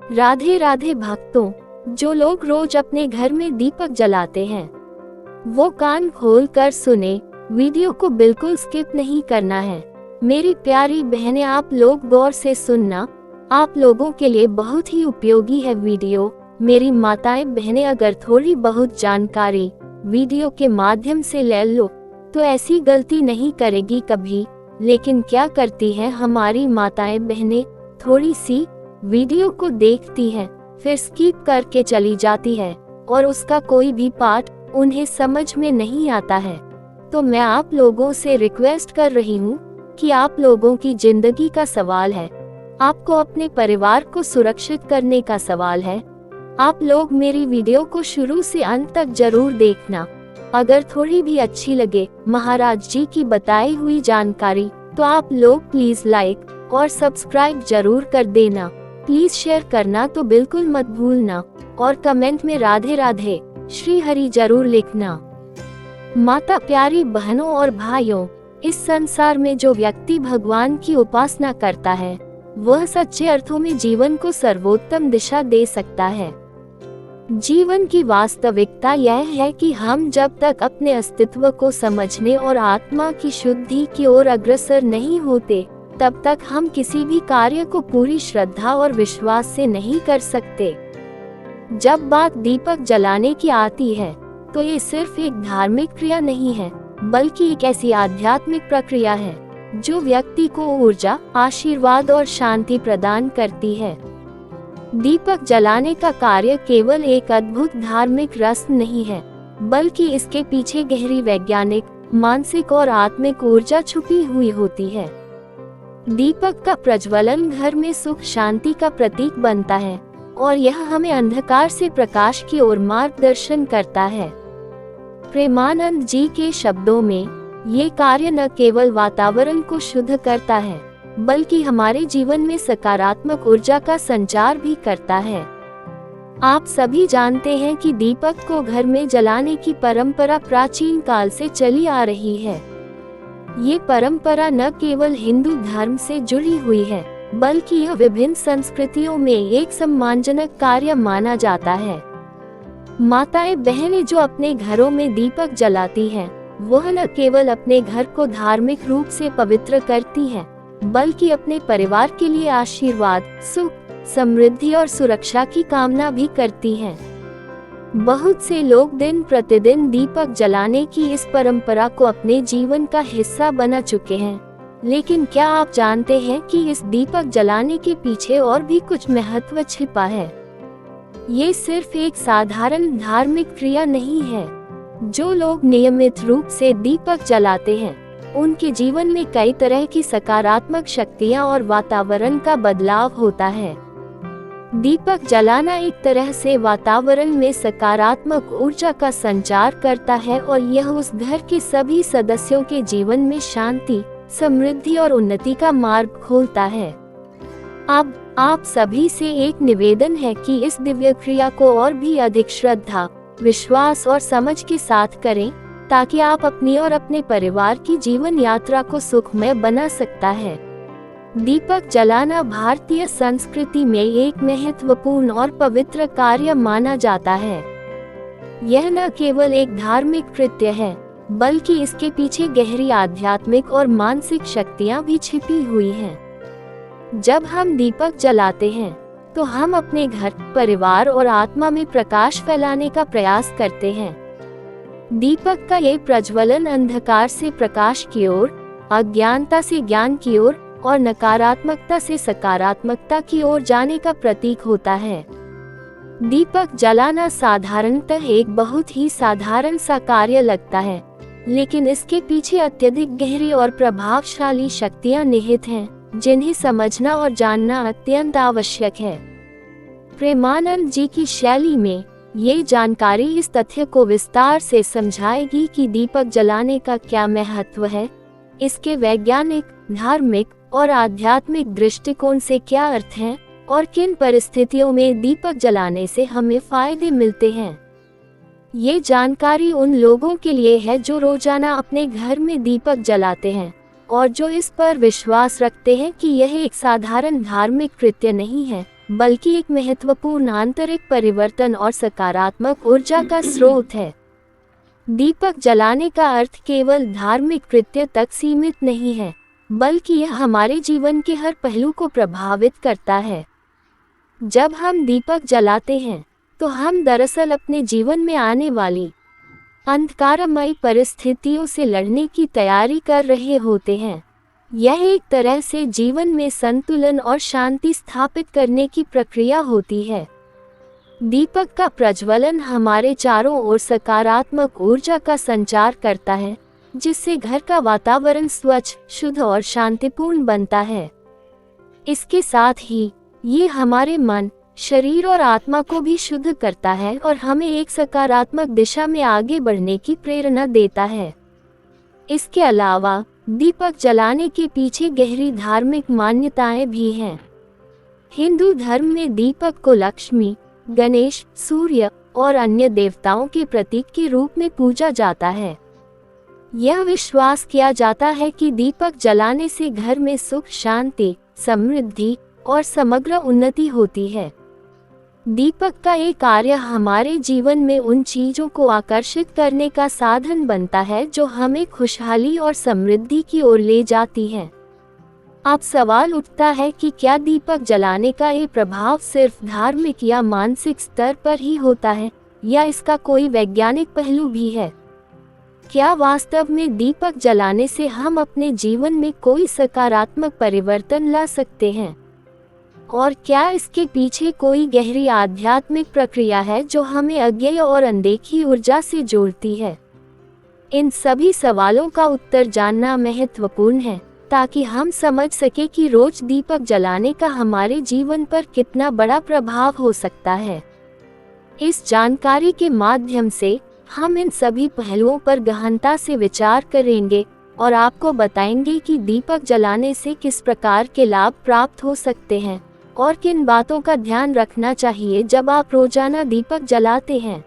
राधे राधे भक्तों, जो लोग रोज अपने घर में दीपक जलाते हैं वो कान खोल कर सुने, वीडियो को बिल्कुल स्किप नहीं करना है। मेरी प्यारी बहनें, आप लोग गौर से सुनना, आप लोगों के लिए बहुत ही उपयोगी है वीडियो। मेरी माताएं बहनें, अगर थोड़ी बहुत जानकारी वीडियो के माध्यम से ले लो तो ऐसी गलती नहीं करेगी कभी। लेकिन क्या करती है हमारी माताएं बहनें, थोड़ी सी वीडियो को देखती हैं, फिर स्किप करके चली जाती है और उसका कोई भी पार्ट उन्हें समझ में नहीं आता है। तो मैं आप लोगों से रिक्वेस्ट कर रही हूँ कि आप लोगों की जिंदगी का सवाल है, आपको अपने परिवार को सुरक्षित करने का सवाल है। आप लोग मेरी वीडियो को शुरू से अंत तक जरूर देखना। अगर थोड़ी भी अच्छी लगे महाराज जी की बताई हुई जानकारी तो आप लोग प्लीज लाइक और सब्सक्राइब जरूर कर देना। प्लीज शेयर करना तो बिल्कुल मत भूलना और कमेंट में राधे राधे श्री हरि जरूर लिखना। माता प्यारी बहनों और भाइयों, इस संसार में जो व्यक्ति भगवान की उपासना करता है वह सच्चे अर्थों में जीवन को सर्वोत्तम दिशा दे सकता है। जीवन की वास्तविकता यह है कि हम जब तक अपने अस्तित्व को समझने और आत्मा की शुद्धि की ओर अग्रसर नहीं होते तब तक हम किसी भी कार्य को पूरी श्रद्धा और विश्वास से नहीं कर सकते। जब बात दीपक जलाने की आती है तो ये सिर्फ एक धार्मिक क्रिया नहीं है, बल्कि एक ऐसी आध्यात्मिक प्रक्रिया है जो व्यक्ति को ऊर्जा, आशीर्वाद और शांति प्रदान करती है। दीपक जलाने का कार्य केवल एक अद्भुत धार्मिक रस्म नहीं है, बल्कि इसके पीछे गहरी वैज्ञानिक, मानसिक और आत्मिक ऊर्जा छुपी हुई होती है। दीपक का प्रज्वलन घर में सुख शांति का प्रतीक बनता है और यह हमें अंधकार से प्रकाश की ओर मार्गदर्शन करता है। प्रेमानंद जी के शब्दों में, ये कार्य न केवल वातावरण को शुद्ध करता है बल्कि हमारे जीवन में सकारात्मक ऊर्जा का संचार भी करता है। आप सभी जानते हैं कि दीपक को घर में जलाने की परंपरा प्राचीन काल से चली आ रही है। ये परंपरा न केवल हिंदू धर्म से जुड़ी हुई है बल्कि यह विभिन्न संस्कृतियों में एक सम्मानजनक कार्य माना जाता है। माताएं बहनें जो अपने घरों में दीपक जलाती हैं, वह न केवल अपने घर को धार्मिक रूप से पवित्र करती हैं, बल्कि अपने परिवार के लिए आशीर्वाद, सुख, समृद्धि और सुरक्षा की कामना भी करती हैं। बहुत से लोग दिन प्रतिदिन दीपक जलाने की इस परंपरा को अपने जीवन का हिस्सा बना चुके हैं, लेकिन क्या आप जानते हैं कि इस दीपक जलाने के पीछे और भी कुछ महत्व छिपा है? ये सिर्फ एक साधारण धार्मिक क्रिया नहीं है। जो लोग नियमित रूप से दीपक जलाते हैं उनके जीवन में कई तरह की सकारात्मक शक्तियां और वातावरण का बदलाव होता है। दीपक जलाना एक तरह से वातावरण में सकारात्मक ऊर्जा का संचार करता है और यह उस घर के सभी सदस्यों के जीवन में शांति, समृद्धि और उन्नति का मार्ग खोलता है। अब आप सभी से एक निवेदन है कि इस दिव्य क्रिया को और भी अधिक श्रद्धा, विश्वास और समझ के साथ करें ताकि आप अपनी और अपने परिवार की जीवन यात्रा को सुखमय बना सकता है। दीपक जलाना भारतीय संस्कृति में एक महत्वपूर्ण और पवित्र कार्य माना जाता है। यह न केवल एक धार्मिक कृत्य है बल्कि इसके पीछे गहरी आध्यात्मिक और मानसिक शक्तियां भी छिपी हुई हैं। जब हम दीपक जलाते हैं तो हम अपने घर, परिवार और आत्मा में प्रकाश फैलाने का प्रयास करते हैं। दीपक का ये प्रज्वलन अंधकार से प्रकाश की ओर, अज्ञानता से ज्ञान की ओर और नकारात्मकता से सकारात्मकता की ओर जाने का प्रतीक होता है। दीपक जलाना साधारणतः एक बहुत ही साधारण सा कार्य लगता है, लेकिन इसके पीछे अत्यधिक गहरी और प्रभावशाली शक्तियां निहित हैं जिन्हें समझना और जानना अत्यंत आवश्यक है। प्रेमानंद जी की शैली में ये जानकारी इस तथ्य को विस्तार से समझाएगी कि दीपक जलाने का क्या महत्व है, इसके वैज्ञानिक, धार्मिक और आध्यात्मिक दृष्टिकोण से क्या अर्थ हैं और किन परिस्थितियों में दीपक जलाने से हमें फायदे मिलते हैं। ये जानकारी उन लोगों के लिए है जो रोजाना अपने घर में दीपक जलाते हैं और जो इस पर विश्वास रखते हैं कि यह एक साधारण धार्मिक कृत्य नहीं है बल्कि एक महत्वपूर्ण आंतरिक परिवर्तन और सकारात्मक ऊर्जा का स्रोत है। दीपक जलाने का अर्थ केवल धार्मिक कृत्य तक सीमित नहीं है, बल्कि यह हमारे जीवन के हर पहलू को प्रभावित करता है। जब हम दीपक जलाते हैं, तो हम दरअसल अपने जीवन में आने वाली अंधकारमयी परिस्थितियों से लड़ने की तैयारी कर रहे होते हैं। यह एक तरह से जीवन में संतुलन और शांति स्थापित करने की प्रक्रिया होती है। दीपक का प्रज्वलन हमारे चारों ओर सकारात्मक ऊर्जा का संचार करता है, जिससे घर का वातावरण स्वच्छ, शुद्ध और शांतिपूर्ण बनता है। इसके साथ ही ये हमारे मन, शरीर और आत्मा को भी शुद्ध करता है और हमें एक सकारात्मक दिशा में आगे बढ़ने की प्रेरणा देता है। इसके अलावा दीपक जलाने के पीछे गहरी धार्मिक मान्यताएं भी हैं। हिंदू धर्म में दीपक को लक्ष्मी, गणेश, सूर्य और अन्य देवताओं के प्रतीक के रूप में पूजा जाता है। यह विश्वास किया जाता है कि दीपक जलाने से घर में सुख, शांति, समृद्धि और समग्र उन्नति होती है। दीपक का ये कार्य हमारे जीवन में उन चीजों को आकर्षित करने का साधन बनता है जो हमें खुशहाली और समृद्धि की ओर ले जाती हैं। अब सवाल उठता है कि क्या दीपक जलाने का ये प्रभाव सिर्फ धार्मिक या मानसिक स्तर पर ही होता है, या इसका कोई वैज्ञानिक पहलू भी है? क्या वास्तव में दीपक जलाने से हम अपने जीवन में कोई सकारात्मक परिवर्तन ला सकते हैं? और क्या इसके पीछे कोई गहरी आध्यात्मिक प्रक्रिया है जो हमें अज्ञेय और अनदेखी ऊर्जा से जोड़ती है? इन सभी सवालों का उत्तर जानना महत्वपूर्ण है, ताकि हम समझ सके कि रोज दीपक जलाने का हमारे जीवन पर कितना बड़ा प्रभाव हो सकता है। इस जानकारी के माध्यम से हम इन सभी पहलुओं पर गहनता से विचार करेंगे और आपको बताएंगे कि दीपक जलाने से किस प्रकार के लाभ प्राप्त हो सकते हैं और किन बातों का ध्यान रखना चाहिए जब आप रोजाना दीपक जलाते हैं।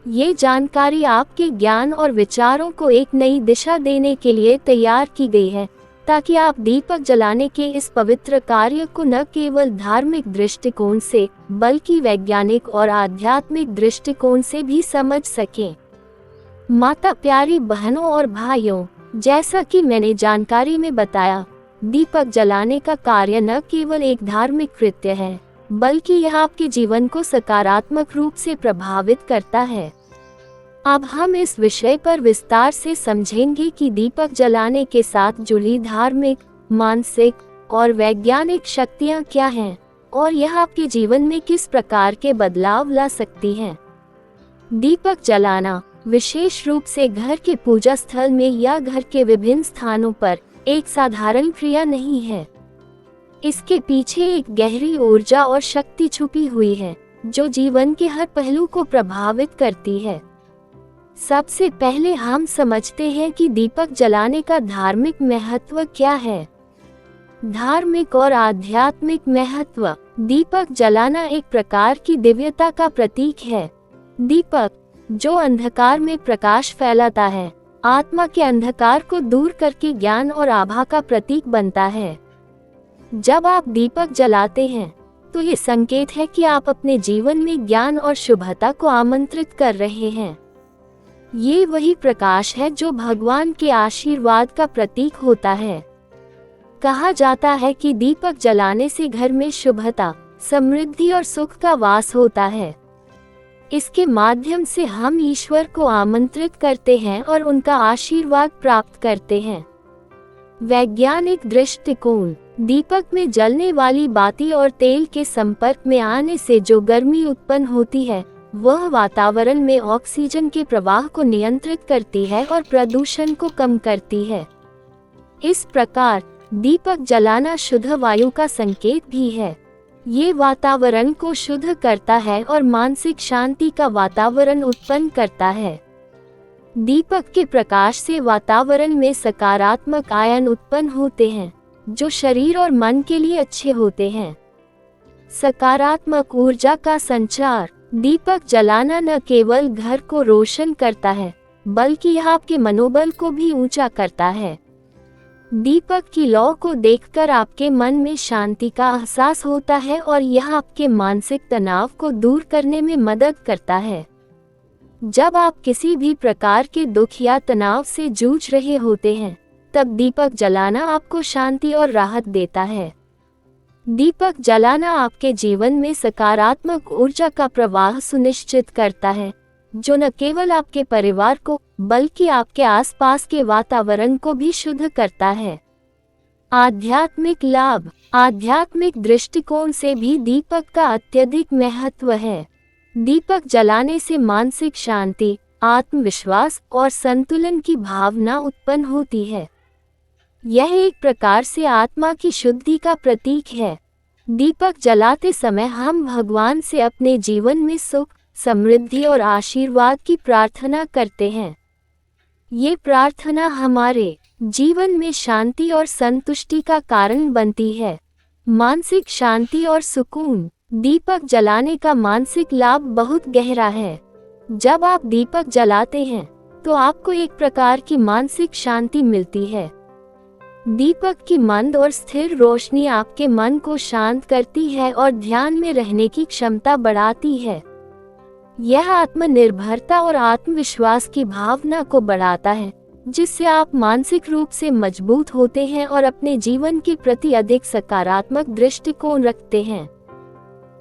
ये जानकारी आपके ज्ञान और विचारों को एक नई दिशा देने के लिए तैयार की गई है, ताकि आप दीपक जलाने के इस पवित्र कार्य को न केवल धार्मिक दृष्टिकोण से, बल्कि वैज्ञानिक और आध्यात्मिक दृष्टिकोण से भी समझ सकें। माता प्यारी बहनों और भाइयों, जैसा कि मैंने जानकारी में बताया, दीपक जलाने का कार्य न केवल एक धार्मिक कृत्य है, बल्कि यह आपके जीवन को सकारात्मक रूप से प्रभावित करता है। अब हम इस विषय पर विस्तार से समझेंगे कि दीपक जलाने के साथ जुड़ी धार्मिक, मानसिक और वैज्ञानिक शक्तियाँ क्या हैं और यह आपके जीवन में किस प्रकार के बदलाव ला सकती हैं। दीपक जलाना विशेष रूप से घर के पूजा स्थल में या घर के विभिन्न स्थानों पर एक साधारण क्रिया नहीं है। इसके पीछे एक गहरी ऊर्जा और शक्ति छुपी हुई है, जो जीवन के हर पहलू को प्रभावित करती है। सबसे पहले हम समझते हैं कि दीपक जलाने का धार्मिक महत्व क्या है। धार्मिक और आध्यात्मिक महत्व। दीपक जलाना एक प्रकार की दिव्यता का प्रतीक है। दीपक, जो अंधकार में प्रकाश फैलाता है, आत्मा के अंधकार को दूर करके ज्ञान और आभा का प्रतीक बनता है। जब आप दीपक जलाते हैं, तो ये संकेत है कि आप अपने जीवन में ज्ञान और शुभता को आमंत्रित कर रहे हैं। ये वही प्रकाश है जो भगवान के आशीर्वाद का प्रतीक होता है। कहा जाता है कि दीपक जलाने से घर में शुभता, समृद्धि और सुख का वास होता है। इसके माध्यम से हम ईश्वर को आमंत्रित करते हैं और उनका आशीर्वाद प्राप्त करते हैं। वैज्ञानिक दृष्टिकोण। दीपक में जलने वाली बाती और तेल के संपर्क में आने से जो गर्मी उत्पन्न होती है, वह वातावरण में ऑक्सीजन के प्रवाह को नियंत्रित करती है और प्रदूषण को कम करती है। इस प्रकार दीपक जलाना शुद्ध वायु का संकेत भी है। ये वातावरण को शुद्ध करता है और मानसिक शांति का वातावरण उत्पन्न करता है। दीपक के प्रकाश से वातावरण में सकारात्मक आयन उत्पन्न होते हैं, जो शरीर और मन के लिए अच्छे होते हैं। सकारात्मक ऊर्जा का संचार। दीपक जलाना न केवल घर को रोशन करता है, बल्कि यह आपके मनोबल को भी ऊंचा करता है। दीपक की लौ को देखकर आपके मन में शांति का एहसास होता है और यह आपके मानसिक तनाव को दूर करने में मदद करता है। जब आप किसी भी प्रकार के दुख या तनाव से जूझ रहे होते हैं, तब दीपक जलाना आपको शांति और राहत देता है। दीपक जलाना आपके जीवन में सकारात्मक ऊर्जा का प्रवाह सुनिश्चित करता है, जो न केवल आपके परिवार को बल्कि आपके आसपास के वातावरण को भी शुद्ध करता है। आध्यात्मिक लाभ। आध्यात्मिक दृष्टिकोण से भी दीपक का अत्यधिक महत्व है। दीपक जलाने से मानसिक शांति, आत्मविश्वास और संतुलन की भावना उत्पन्न होती है। यह एक प्रकार से आत्मा की शुद्धि का प्रतीक है। दीपक जलाते समय हम भगवान से अपने जीवन में सुख, समृद्धि और आशीर्वाद की प्रार्थना करते हैं। ये प्रार्थना हमारे जीवन में शांति और संतुष्टि का कारण बनती है। मानसिक शांति और सुकून। दीपक जलाने का मानसिक लाभ बहुत गहरा है। जब आप दीपक जलाते हैं, तो आपको एक प्रकार की मानसिक शांति मिलती है। दीपक की मंद और स्थिर रोशनी आपके मन को शांत करती है और ध्यान में रहने की क्षमता बढ़ाती है। यह आत्मनिर्भरता और आत्मविश्वास की भावना को बढ़ाता है, जिससे आप मानसिक रूप से मजबूत होते हैं और अपने जीवन के प्रति अधिक सकारात्मक दृष्टिकोण रखते हैं।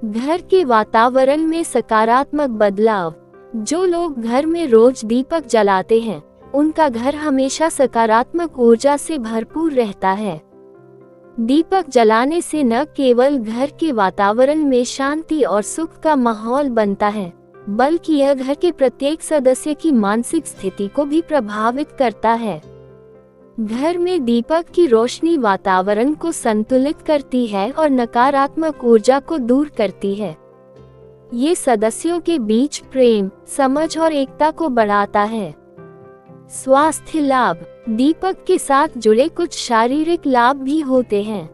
घर के वातावरण में सकारात्मक बदलाव। जो लोग घर में रोज दीपक जलाते हैं, उनका घर हमेशा सकारात्मक ऊर्जा से भरपूर रहता है। दीपक जलाने से न केवल घर के वातावरण में शांति और सुख का माहौल बनता है, बल्कि यह घर के प्रत्येक सदस्य की मानसिक स्थिति को भी प्रभावित करता है। घर में दीपक की रोशनी वातावरण को संतुलित करती है और नकारात्मक ऊर्जा को दूर करती है। ये सदस्यों के बीच प्रेम, समझ और एकता को बढ़ाता है। स्वास्थ्य लाभ। दीपक के साथ जुड़े कुछ शारीरिक लाभ भी होते हैं।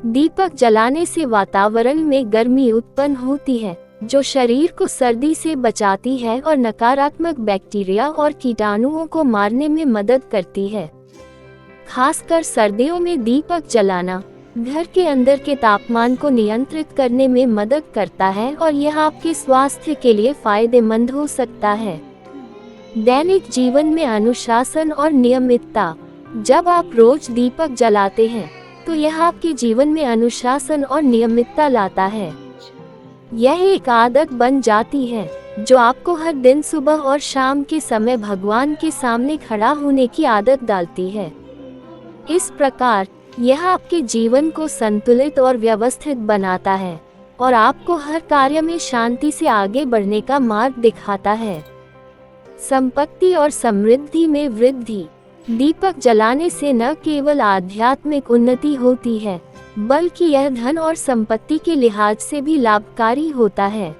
दीपक जलाने से वातावरण में गर्मी उत्पन्न होती है, जो शरीर को सर्दी से बचाती है और नकारात्मक बैक्टीरिया और कीटाणुओं को मारने में मदद करती है। खासकर सर्दियों में दीपक जलाना घर के अंदर के तापमान को नियंत्रित करने में मदद करता है और यह आपके स्वास्थ्य के लिए फायदेमंद हो सकता है। दैनिक जीवन में अनुशासन और नियमितता। जब आप रोज दीपक जलाते हैं, तो यह आपके जीवन में अनुशासन और नियमितता लाता है। यह एक आदत बन जाती है, जो आपको हर दिन सुबह और शाम के समय भगवान के सामने खड़ा होने की आदत डालती है। इस प्रकार यह आपके जीवन को संतुलित और व्यवस्थित बनाता है और आपको हर कार्य में शांति से आगे बढ़ने का मार्ग दिखाता है। संपत्ति और समृद्धि में वृद्धि। दीपक जलाने से न केवल आध्यात्मिक उन्नति होती है, बल्कि यह धन और संपत्ति के लिहाज से भी लाभकारी होता है।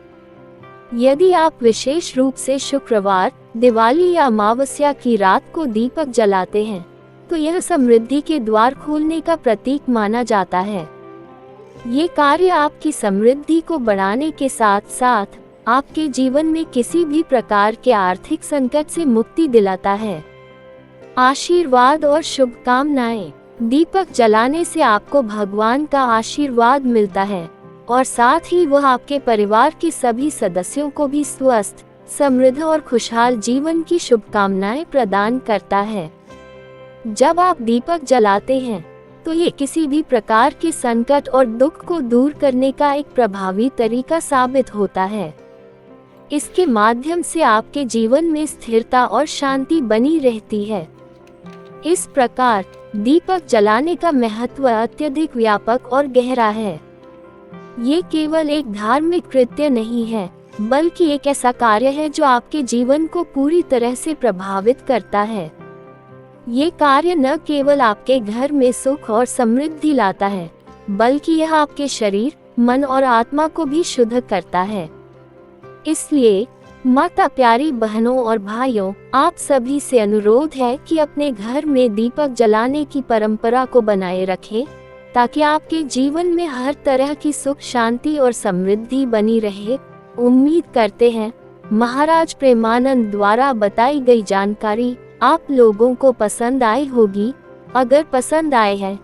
यदि आप विशेष रूप से शुक्रवार, दिवाली या अमावस्या की रात को दीपक जलाते हैं, तो यह समृद्धि के द्वार खोलने का प्रतीक माना जाता है। ये कार्य आपकी समृद्धि को बढ़ाने के साथ साथ आपके जीवन में किसी भी प्रकार के आर्थिक संकट से मुक्ति दिलाता है। आशीर्वाद और शुभकामनाएं। दीपक जलाने से आपको भगवान का आशीर्वाद मिलता है और साथ ही वह आपके परिवार के सभी सदस्यों को भी स्वस्थ, समृद्ध और खुशहाल जीवन की शुभकामनाएं प्रदान करता है। जब आप दीपक जलाते हैं, तो ये किसी भी प्रकार के संकट और दुख को दूर करने का एक प्रभावी तरीका साबित होता है। इसके माध्यम से आपके जीवन में स्थिरता और शांति बनी रहती है। इस प्रकार दीपक जलाने का महत्व अत्यधिक व्यापक और गहरा है। ये केवल एक धार्मिक कृत्य नहीं है, बल्कि एक ऐसा कार्य है जो आपके जीवन को पूरी तरह से प्रभावित करता है। ये कार्य न केवल आपके घर में सुख और समृद्धि लाता है, बल्कि यह आपके शरीर, मन और आत्मा को भी शुद्ध करता है। इसलिए माता प्यारी बहनों और भाइयों, आप सभी से अनुरोध है कि अपने घर में दीपक जलाने की परंपरा को बनाए रखें, ताकि आपके जीवन में हर तरह की सुख, शांति और समृद्धि बनी रहे। उम्मीद करते हैं महाराज प्रेमानंद द्वारा बताई गई जानकारी आप लोगों को पसंद आई होगी। अगर पसंद आए हैं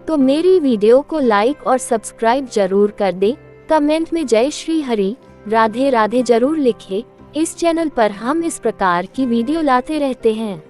तो मेरी वीडियो को लाइक और सब्सक्राइब जरूर कर दें। कमेंट में जय श्री हरि राधे राधे जरूर लिखें। इस चैनल पर हम इस प्रकार की वीडियो लाते रहते हैं।